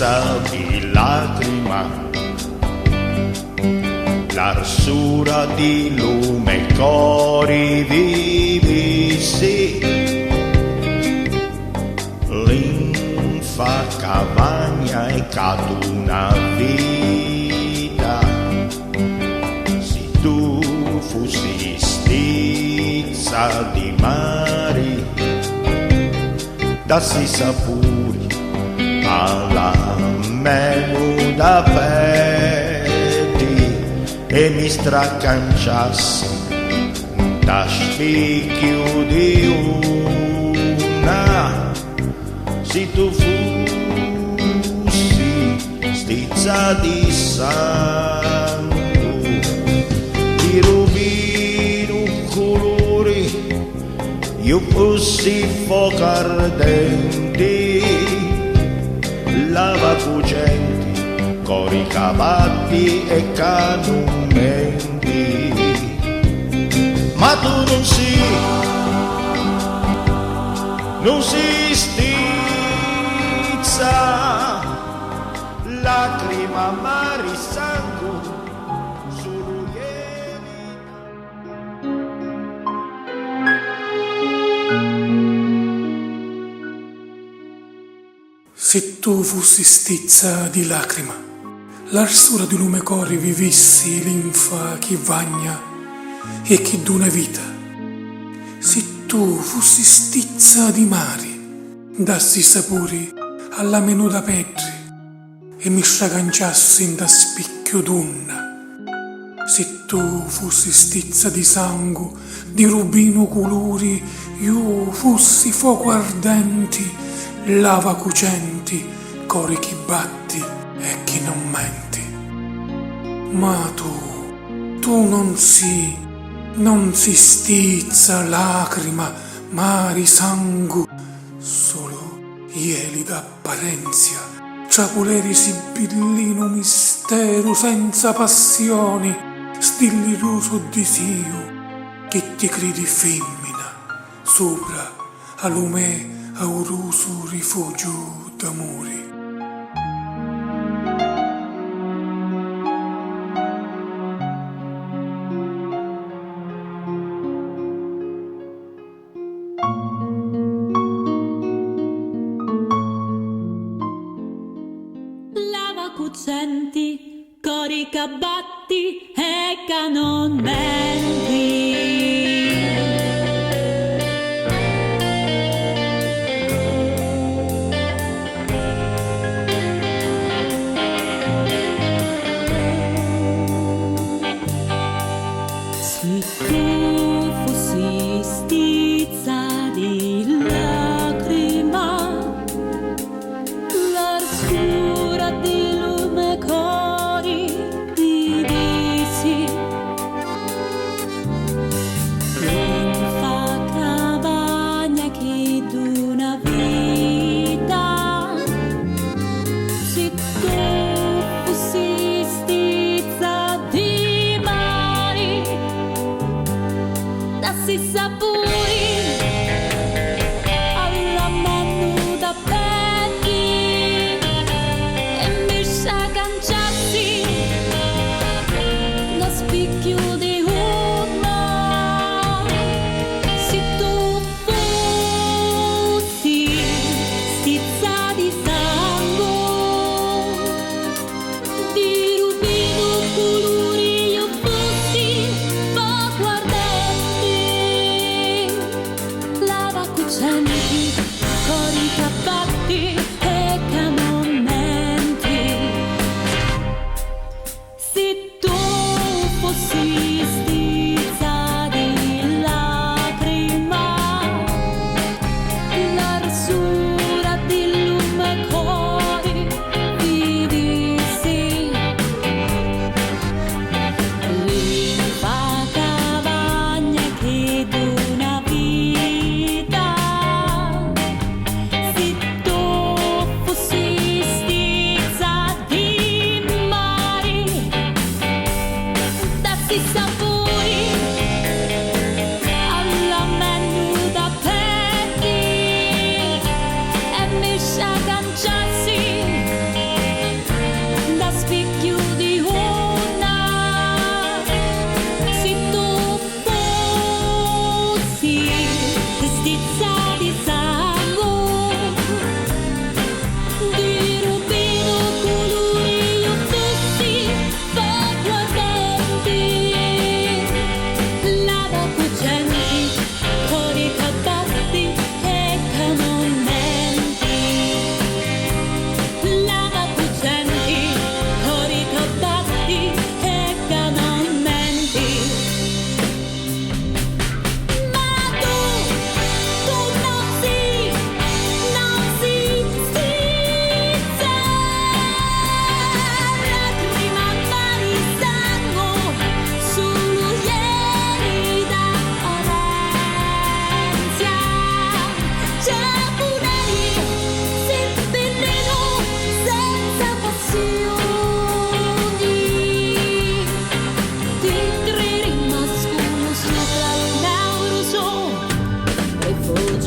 stizza di lacrima, l'arsura di lume, cori vivi, sì, linfa cavagna e caduna vita. Se tu fossi stizza di mari, dassi sapori alla menuda vedi e mi straccanciassi da spicchio di una. Se tu fossi stizza di sangue, di rubino colori, io fossi fuoco ardente, lava cucenti, cori cavalli e canumenti. Ma tu non si stizza, lacrima, mari, sangue, solo ieri. Se tu fossi stizza di lacrima, l'arsura di lume cori vivissi linfa chi vagna e chi d'una vita. Se tu fossi stizza di mari, dassi sapori alla menuda petri e mi straganciassi da spicchio d'unna. Se tu fossi stizza di sangue, di rubino colori, io fossi fuoco ardenti, lava cucenti, cori chi batti e chi non menti. Ma tu non si stizza, lacrima, mari, sangue, solo ieli d'apparenzia, tra poleri sibillino mistero senza passioni, stillitoso disio, che ti credi femmina, sopra a lume auroso rifugio d'amori. Lava cucenti, cori cabatti e canonmenti. Se tu fossi stizza di lacrima, l'arsura di lume cori divisi,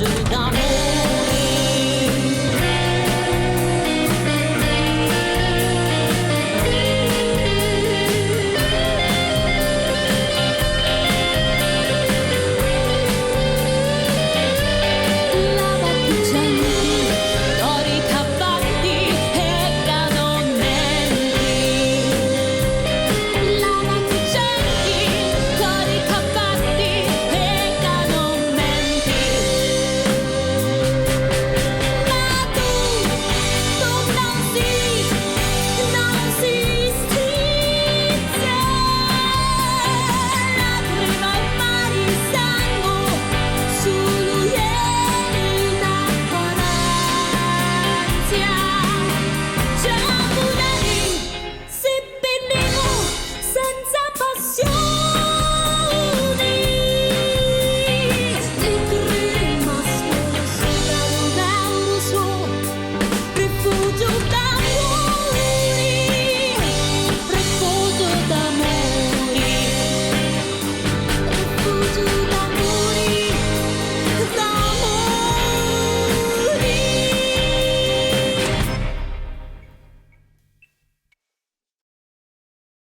da